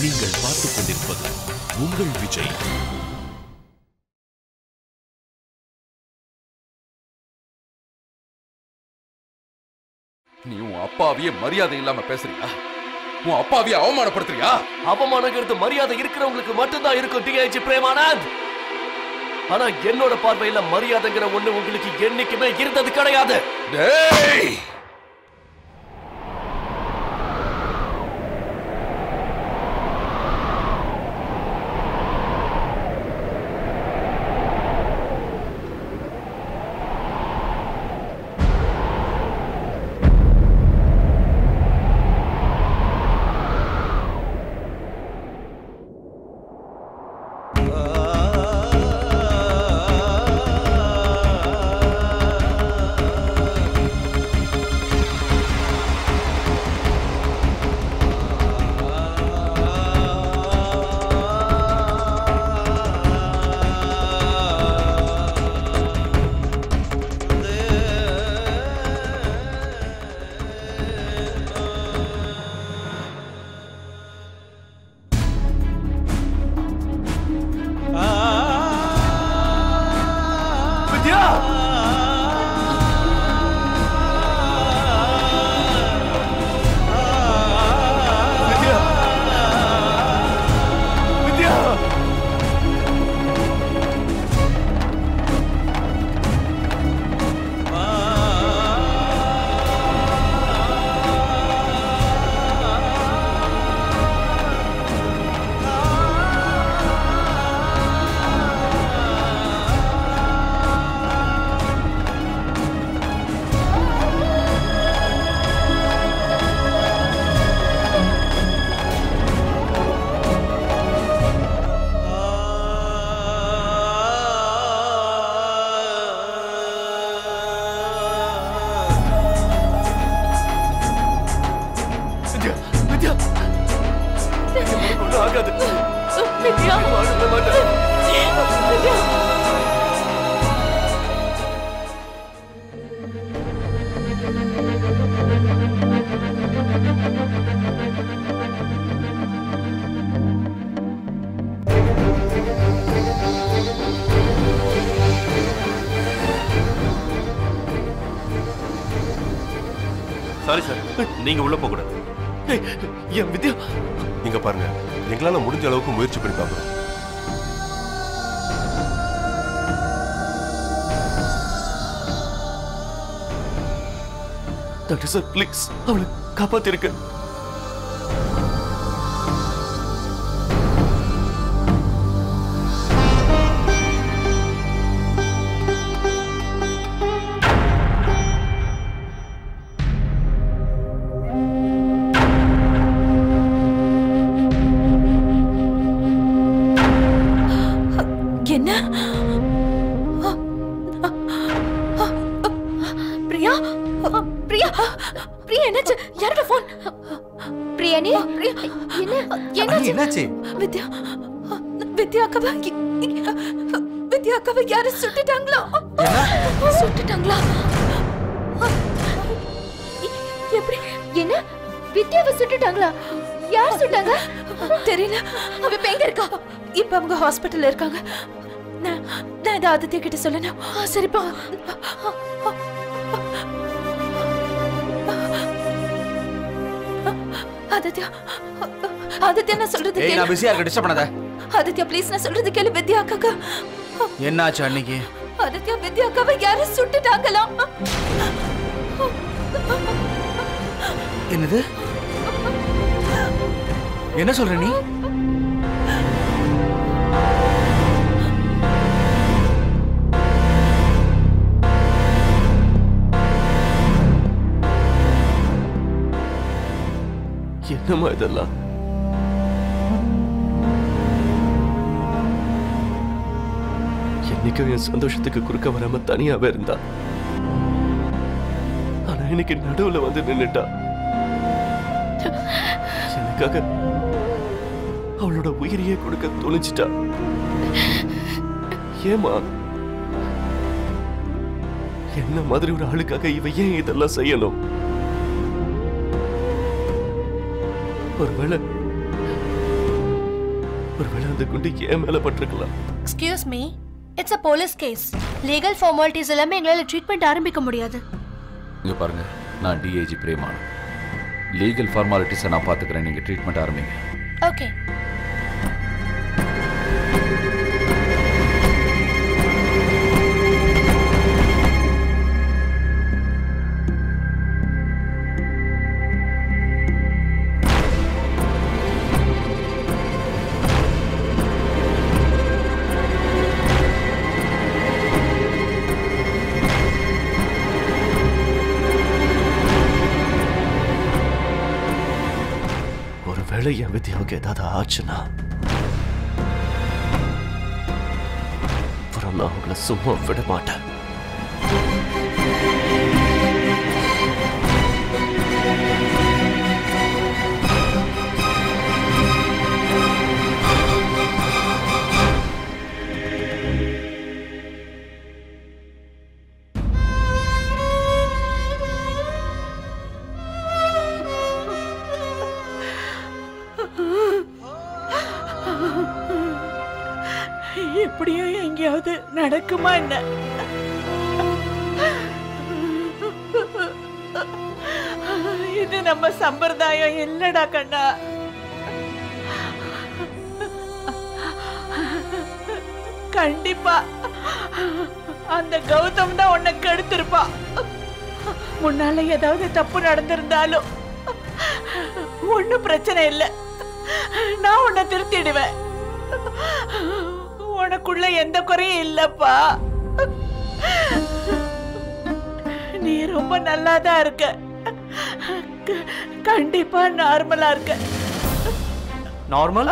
நீங்கள் பார்த்துக் கொண்டிருப்பது உங்கள் விஜய். நீ உன் அப்பாவிய மரியாதை இல்லாம பேசுறியா? உன் அப்பாவிய அவமானப்படுத்துறியா? அவமானங்கிறது மரியாதை இருக்கிறவங்களுக்கு மட்டும்தான் இருக்கும் டிஐஜி பிரேமானந்த். ஆனா என்னோட பார்வையில மரியாதைங்கிற ஒண்ணு உங்களுக்கு என்னைக்குமே இருந்தது கிடையாது. டேய், சாரி சார், நீங்க உள்ள போக கூடாது. என் வித்யா, நீங்க பாருங்க, எங்களால முடிஞ்ச அளவுக்கு முயற்சி பண்ணி பார்க்கிறோம். டாக்டர் சார் ப்ளீஸ் அவளை காப்பாத்திருக்க. என்ன பிரியா? பிரியா, பிரியா என்னாச்சு? யாரோட போன்? பிரியா நீ? என்ன என்னாச்சு? வித்யா, வித்யா அக்காவை வித்யா அக்காவை யாரு சுட்டுட்டாங்களா? சுட்டுட்டாங்களா? எப்படி? என்ன வித்யாவை சுட்டுட்டாங்களா? யார் சுட்டாங்க? தெரியல. அவ இப்ப எங்க இருக்கா? இப்ப அவங்க ஹாஸ்பிட்டல்ல இருக்காங்க. நான் இதை ஆதித்யா கிட்ட சொல்லணும். சரிப்பா. ஆதித்யா, ஆதித்யா நான் சொல்றது கேளு. நான் பிஸியா இருக்க, டிஸ்டர்ப் பண்ணாத. ஆதித்யா ப்ளீஸ் நான் சொல்றது கேளு. வித்யா அக்கா என்னாச்சு அன்னைக்கு? ஆதித்யா வித்யா அக்காவை யாரு சுட்டுட்டாங்களா? என்னது? என்ன சொல்ற நீ? என்னமா இதெல்லாம்? என்னைக்கும் என் சந்தோஷத்துக்கு குறுக்க வராம தனியாவே இருந்தா. ஆனா இன்னைக்கு நடுவுல வந்து நின்னுட்டா. எனக்காக அவளோட உயிரையே கொடுக்க துணிச்சிட்டா. ஏமா என்ன மாதிரி ஒரு ஆளுக்காக இவ ஏன் இதெல்லாம் செய்யணும்? ஒருவேளை ஒருவேளை அந்த குண்டு என் மேல பட்டிருக்கலாம். Excuse me, it's a police case. Legal formalities எல்லாமே எங்களால ட்ரீட்மெண்ட் ஆரம்பிக்க முடியாது. இங்க பாருங்க, நான் டிஐஜி பிரேமான். லீகல் ஃபார்மாலிட்டிஸை நான் பாத்துக்கிறேன், நீங்க ட்ரீட்மெண்ட் ஆரம்பிங்க. ஓகே. என் வித்யாவுக்கு ஏதாவது ஆச்சுன்னா அப்புறம் நான் உங்களை சும்மா விட மாட்டேன். எப்படியோ எங்கேயாவது நடக்குமா என்ன? இது நம்ம சம்பிரதாயம் இல்லடா கண்ணா. கண்டிப்பா அந்த கௌதம் தான் உன்னை கெடுத்திருப்பா. முன்னால ஏதாவது தப்பு நடந்திருந்தாலும் ஒன்னும் பிரச்சனை இல்லை, நான் உன்னை திருத்திடுவேன். உனக்குள்ள எந்த குறையும் இல்லப்பா. நீ ரொம்ப நல்லாதான் இருக்க. கண்டிப்பா நார்மலா இருக்க. நார்மல்?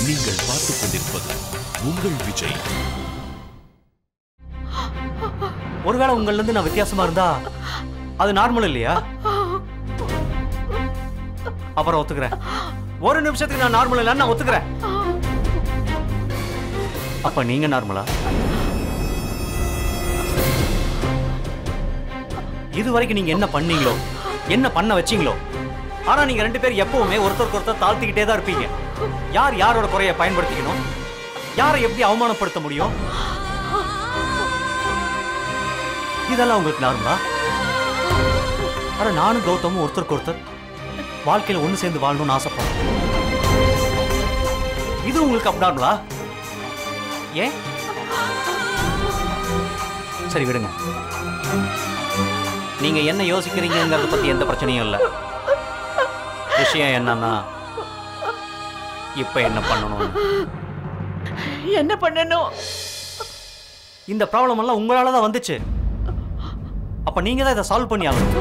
நீங்கள் பார்த்துக் கொண்டிருப்பது உங்கள் விஜய். ஒருவேளை உங்கள்ல இருந்து நான் வித்தியாசமா இருந்தா அது நார்மல் இல்லையா? அப்புறம் ஒத்துக்கிறேன். ஒரு நிமிஷத்துக்கு நான் நார்மல் இல்லைன்னு நான் ஒத்துக்கிறேன். அப்ப நீங்க நார்மலா? இது வரைக்கும் நீங்க என்ன பண்ணீங்களோ, என்ன பண்ண வச்சீங்களோ, ஆனா நீங்க ரெண்டு பேரும் எப்பவுமே ஒருத்தருக்கு ஒருத்தர் தாழ்த்திக்கிட்டே தான் இருப்பீங்க. யார் யாரோட குறைய பயன்படுத்திக்கணும், யாரை எப்படி அவமானப்படுத்த முடியும், இதெல்லாம் உங்களுக்கு நார்மலா? ஆனா நானும் கௌதமும் ஒருத்தருக்கு ஒருத்தர் வாழ்க்கையில ஒண்ணு சேர்ந்து வாழணும்னு ஆசைப்படுறோம். இது உங்களுக்கு அப்நார்மலா? ஏன்? சரி விடுங்க. நீங்க என்ன யோசிக்கிறீங்கிறத பத்தி எந்த பிரச்சனையும் இல்லை. விஷயம் என்னன்னா இப்ப என்ன பண்ணணும்? என்ன பண்ணணும்? இந்த ப்ராப்ளம் எல்லாம் உங்களால தான் வந்துச்சு. அப்ப நீங்க தான் இதை சால்வ் பண்ணி ஆகணும்.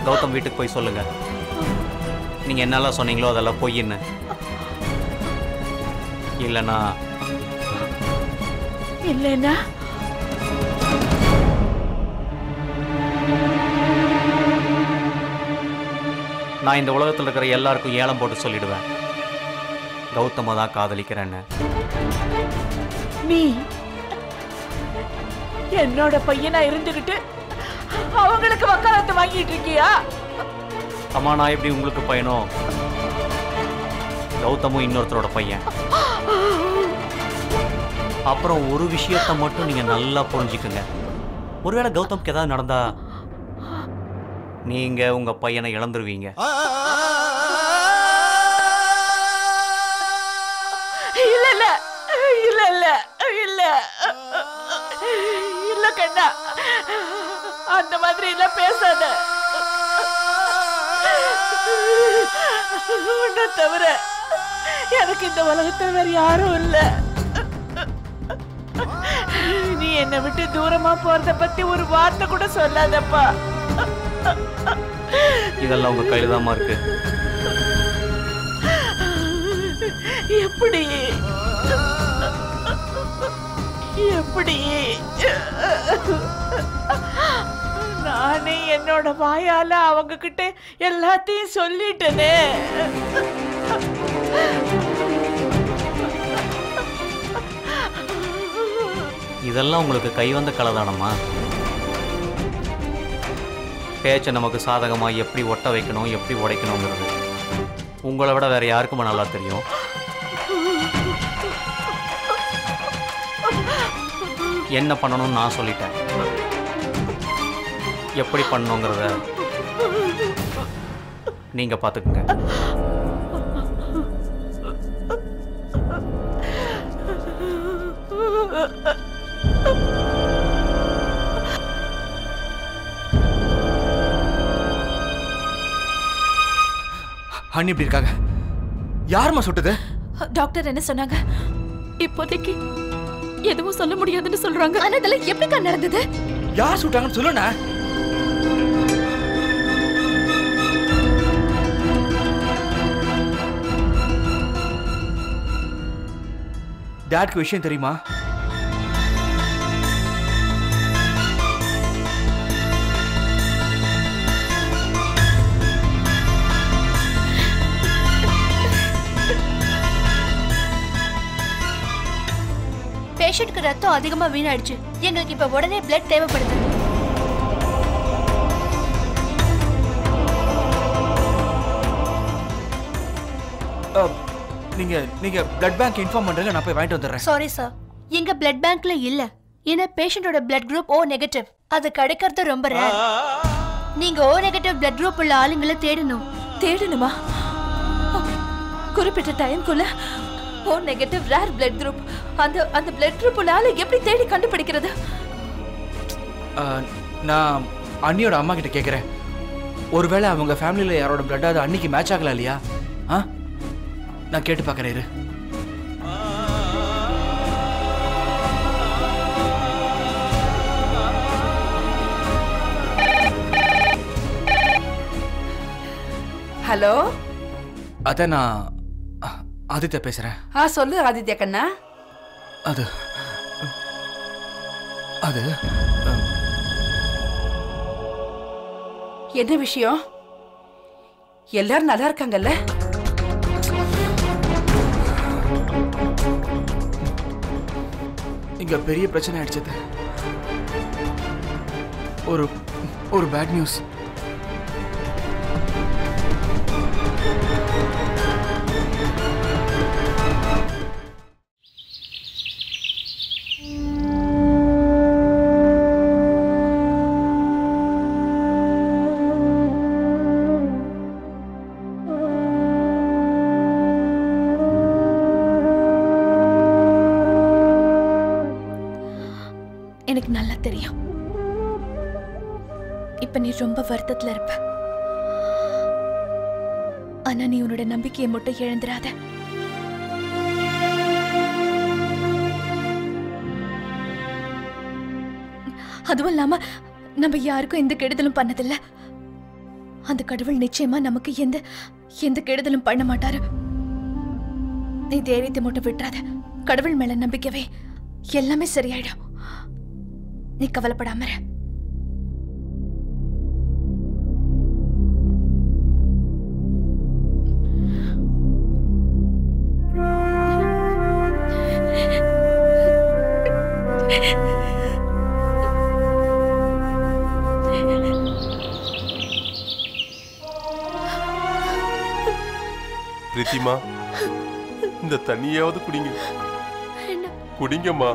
கௌதம் வீட்டுக்கு போய் சொல்லுங்க, நீங்க என்னெல்லாம் சொன்னீங்களோ அதெல்லாம் பொய்ன்னு. இல்லைன்னா நான் இந்த உலகத்தில் இருக்கிற எல்லாருக்கும் ஏலம் போட்டு சொல்லிடுவேன், கௌதம தான் காதலிக்கிறேன்னு. நீ என்னோட பையனா இருந்துகிட்டு அவங்களுக்கு வக்காலத்து வாங்கிட்டு இருக்கியா? அம்மா, நான் எப்படி உங்களுக்கு பையனோ, கௌதமும் இன்னொருத்தரோட பையன். அப்புறம் ஒரு விஷயத்தை மட்டும் நீங்க நல்லா புரிஞ்சுக்குங்க. ஒருவேளை கௌதம்க்கு ஏதாவது நடந்தா நீங்க உங்க பையனை இழந்துருவீங்க. இல்ல இல்ல இல்ல இல்ல இல்ல இல்ல கண்ணா, அந்த மாதிரி எல்லாம் பேசாத. உன்னை தவிர எனக்கு இந்த உலகத்துல வேற யாரும் இல்ல. நீ என்னை விட்டு தூரமா போறத பத்தி ஒரு வார்த்தை கூட சொல்லாதப்பா. இதெல்லாம் உங்க கையில தான் இருக்கு. எப்படி எப்படி நானே என்னோட வாயால அவங்க கிட்ட எல்லாத்தையும் சொல்லிட்டேனே. இதெல்லாம் உங்களுக்கு கைவந்த கலைதானம்மா? பேச்சை நமக்கு சாதகமாக எப்படி ஒட்ட வைக்கணும், எப்படி உடைக்கணுங்கிறது உங்களை விட வேற யாருக்குமா நல்லா தெரியும். என்ன பண்ணணும்னு நான் சொல்லிட்டேன். எப்படி பண்ணணுங்கிறத நீங்க பார்த்துக்குங்க. அண்ணி எப்படி இருக்காங்க? யாருமா சுட்டது? டாக்டர் என்ன சொன்னாங்க? இப்போதைக்கு எதுவும் சொல்ல முடியாதுன்னு சொல்றாங்க. ஆனா இதெல்லாம் எப்படிக்கா நடந்தது? யார் சுட்டாங்கன்னு சொல்லுண்ணா. டாட்க்கு விஷயம் தெரியுமா? பேஷண்ட்க்கு ரத்தம் அதிகமா வீணாயிடுச்சு. எங்களுக்கு இப்ப உடனே பிளட் தேவைப்படுது. நீங்க பிளட் பேங்க் இன்ஃபார்ம் பண்றீங்க, நான் போய் வாங்கிட்டு வந்துடுறேன். சாரி சார், எங்க பிளட் பேங்க்ல இல்ல. ஏன்னா பேஷண்டோட பிளட் குரூப் O நெகட்டிவ். அது கிடைக்கிறது ரொம்ப ரேர். நீங்க O நெகட்டிவ் பிளட் குரூப் உள்ள ஆளுங்களை தேடணும். தேடணுமா? குறிப்பிட்ட டைம்க்குள்ள O negative rare blood group. அந்த பிளட் குரூப் உள்ள ஆளை எப்படி தேடி கண்டுபிடிக்கிறது? நான் அண்ணியோட அம்மா கிட்ட கேட்குறேன். ஒருவேளை அவங்க ஃபேமிலியில் யாரோட பிளட் அது அன்னைக்கு மேட்ச் ஆகலாம் இல்லையா? நான் கேட்டு பார்க்குறேன். இரு. ஹலோ, அதான் நான் ஆதித்யா பேசுறேன். சொல்லு ஆதித்யா கண்ணா. அது அது என்ன விஷயம்? எல்லாரும் நல்லா இருக்காங்கல்ல? இங்க பெரிய பிரச்சனை ஆயிடுச்சது. ஒரு பேட் நியூஸ். எனக்கு நல்லா தெரியும். இப்ப நீ ரொம்ப வருத்தத்துல இருப்ப. ஆனா நீ உன்னோட நம்பிக்கையை மட்டும் இழந்துராத. அதுவும் இல்லாம நம்ம யாருக்கும் எந்த கெடுதலும் பண்ணதில்ல. அந்த கடவுள் நிச்சயமா நமக்கு எந்த கெடுதலும் பண்ண மாட்டாரு. நீ தைரியத்தை மட்டும் விட்டுறாத. கடவுள் மேல நம்பிக்கவே எல்லாமே சரியாயிடும். நீ கவலைப்படாம இரு. பிரீத்திமா, இந்த தண்ணியாவது குடிங்க. குடிங்கம்மா,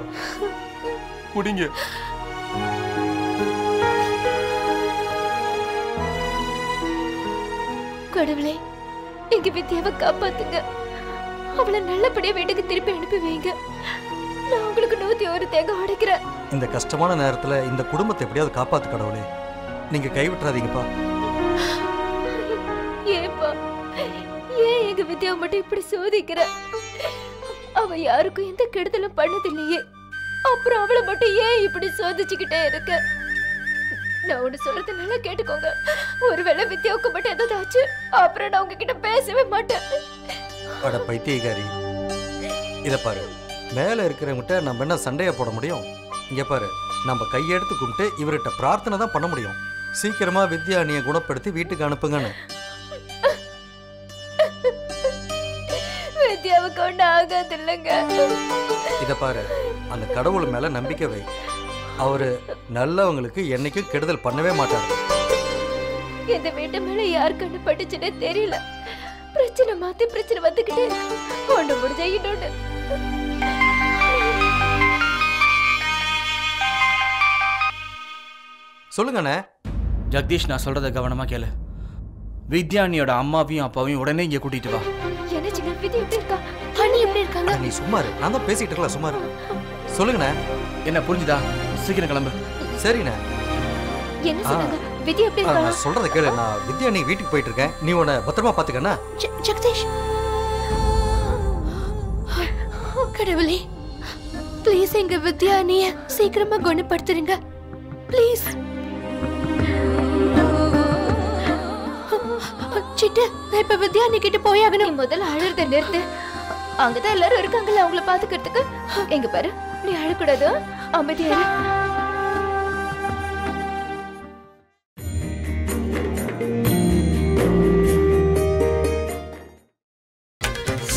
குடிங்க. கடவுளே, எங்க வித்யாவை காப்பாத்துங்க. அவளை நல்லபடியா வீட்டுக்கு திருப்பி அனுப்பி வைங்க. நான் உங்களுக்கு 101 தேங்காய் உடைக்கிறேன். இந்த கஷ்டமான நேரத்துல இந்த குடும்பத்தை எப்படியாவது காப்பாத்து கடவுளே. நீங்க கைவிட்டுறாதீங்கப்பா. ஏப்பா, ஏன் எங்க வித்யாவை மட்டும் இப்படி சோதிக்கிற? அவ யாருக்கும் எந்த கெடுதலும் பண்ணதில்லையே. அப்புறம் அவளை மட்டும் ஏன் இப்படி சோதிச்சுக்கிட்டே இருக்க? நான் ஒண்ணு சொல்றது நல்லா கேட்டுக்கோங்க. ஒருவேளை வித்யாவுக்கு மட்டும் ஏதாவது ஆச்சு, அப்புறம் நான் உங்ககிட்ட பேசவே மாட்டேன். அட பைத்தியக்காரி, இத பாரு. மேல இருக்கிறவங்கிட்ட நம்ம என்ன சண்டையா போட முடியும்? இங்க பாரு, நம்ம கையெடுத்து கும்பிட்டு இவர்கிட்ட பிரார்த்தனை தான் பண்ண முடியும். சீக்கிரமா வித்யா அண்ணியை குணப்படுத்தி வீட்டுக்கு அனுப்புங்கன்னு. வித்யாவுக்கு ஒண்ணு ஆகாது இல்லைங்க. இத பாரு, அந்த கடவுள் மேல நம்பிக்கை வை. அவரு நல்லவங்களுக்கு என்னைக்கும் கெடுதல் பண்ணவே மாட்டாரு. இந்த வீட்டு மேல யார் கண்ணு பட்டுச்சுன்னே தெரியல. பிரச்சனை மாத்தி பிரச்சனை வந்துகிட்டே இருக்கு. ஒண்ணு முடிஞ்சா இன்னொன்னு. சொல்லுங்கண்ணே. ஜெகதீஷ், நான் சொல்றத கவனமா கேளு. வித்யா அண்ணியோட அம்மாவையும் அப்பாவையும் உடனே இங்க கூட்டிட்டு வா. என்ன சின்ன விதி எப்படி இருக்கா? அண்ணி எப்படி இருக்காங்க? நீ சும்மா இரு. நான் தான் பேசிட்டு இருக்கல, சும்மா இரு. சொல்லுங்கண்ணே. என்ன புரிஞ்சுதா? சீக்கிரம் கிளம்பு. சரிண்ணே. என்ன சொன்னாங்க? விதி எப்படி இருக்கா? நான் சொல்றத கேளு. நான் வித்யா அண்ணி வீட்டுக்கு போயிட்டு இருக்கேன். நீ உன்னை பத்திரமா பாத்துக்கண்ணா. ஜெகதீஷ், கடவுளே ப்ளீஸ் எங்க வித்யா அண்ணிய சீக்கிரமா குணப்படுத்துறீங்க ப்ளீஸ். சிட்டு, நான் இப்ப வித்யா அண்ணி கிட்ட போயாகணும். முதல்ல அழுறத நிறுத்து. அங்கதான் எல்லாரும் இருக்காங்கல்ல அவங்கள பாத்துக்கிறதுக்கு. எங்க பாரு, நீ அழக்கூடாது. அமைதியா இரு.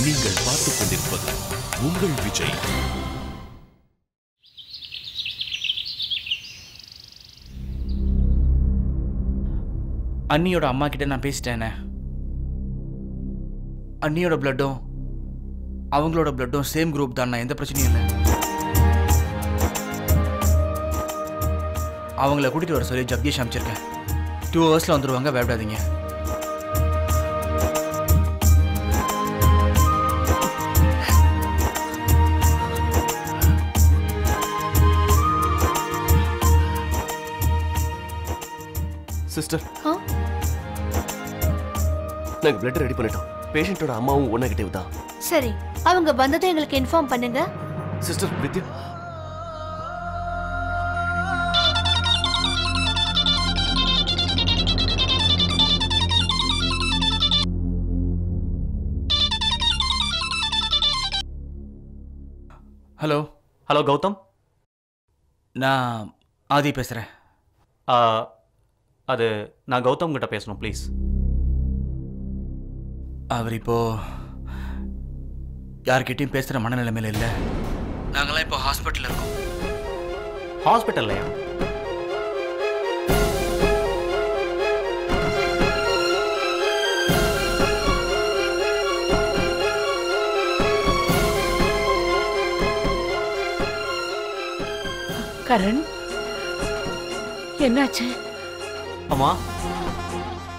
நீங்கள் பார்த்துக் கொண்டிருப்பது உங்கள் விஜய். அண்ணியோட அம்மா கிட்ட நான் பேசிட்டேனே. அண்ணியோட பிளட்டும் அவங்களோட பிளட்டும் சேம் குரூப் தான். எந்த பிரச்சனையும் இல்லை. அவங்கள கூட்டிட்டு வர சொல்லி ஜெகதீஷ் அனுப்பிச்சிருக்கேன். 2 ஹவர்ஸ்ல வந்துருவாங்க, பயப்படாதீங்க. சிஸ்டர், நாங்க பிளட் ரெடி பண்ணிட்டோம். பேஷண்டோட அம்மாவும் உன்கிட்ட தான். சரி, அவங்க வந்ததை எங்களுக்கு இன்ஃபார்ம் பண்ணுங்க. சிஸ்டர் வித்யா, ஹலோ. ஹலோ கௌதம், நான் ஆதி பேசுறேன். அது நான் கௌதம் கிட்ட பேசணும் ப்ளீஸ். அவர் இப்போ யார்கிட்டையும் பேசுகிற மனநிலைமையில் இல்லை. நாங்களாம் இப்போ ஹாஸ்பிட்டலில் இருக்கோம். ஹாஸ்பிட்டல்லையா? கரண், என்னாச்சு? அம்மா,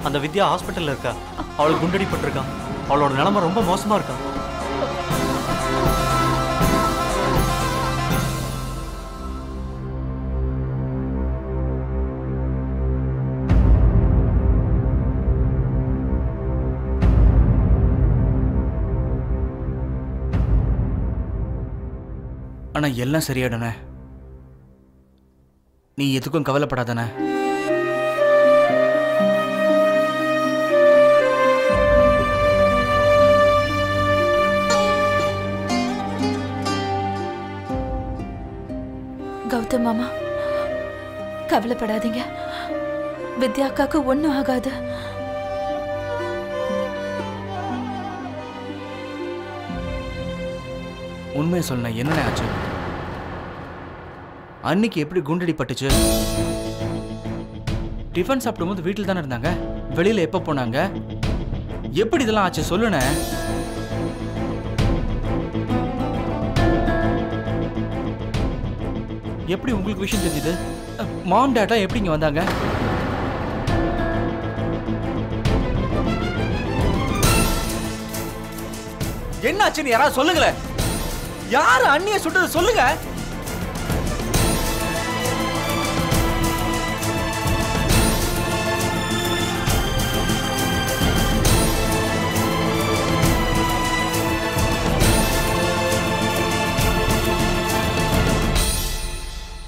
அந்த வித்யா ஹாஸ்பிட்டல்ல இருக்கா. அவளுக்கு குண்டடிப்பட்டிருக்கா. அவளோட நிலைமை ரொம்ப மோசமா இருக்கா. ஆனா எல்லாம் சரியாயிடுனே. நீ எதுக்கும் கவலைப்படாதானே. கௌதம் மாமா, கவலைப்படாதீங்க. வித்யாக்காக்கு ஒண்ணும் ஆகாது. உண்மையை சொன்ன என்ன ஆச்சு? அன்னைக்கு எப்படி குண்டடி பட்டுச்சு? டிஃபன் சாப்பிடும்போது வீட்டில் தானே இருந்தாங்க. வெளியில எப்ப போனாங்க? எப்படி இதெல்லாம் ஆச்சு சொல்லுன. எப்படி உங்களுக்கு விஷயம் தெரிஞ்சது? மாம் டாட்டா எப்படி இங்க வந்தாங்க? என்னாச்சுன்னு யாராவது சொல்லுங்களேன். யாரு அண்ணிய சுட்டது சொல்லுங்க.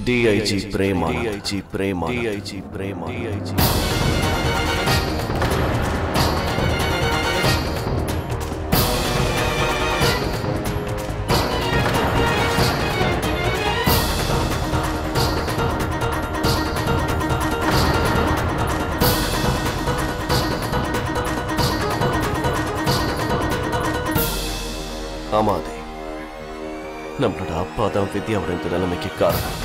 DIG Prema, DIG Prema, DIG Prema, DIG. ஆமாதே, நம்மளோட அப்பா தான் வித்யாவோட இந்த நிலைமைக்கு காரணம்.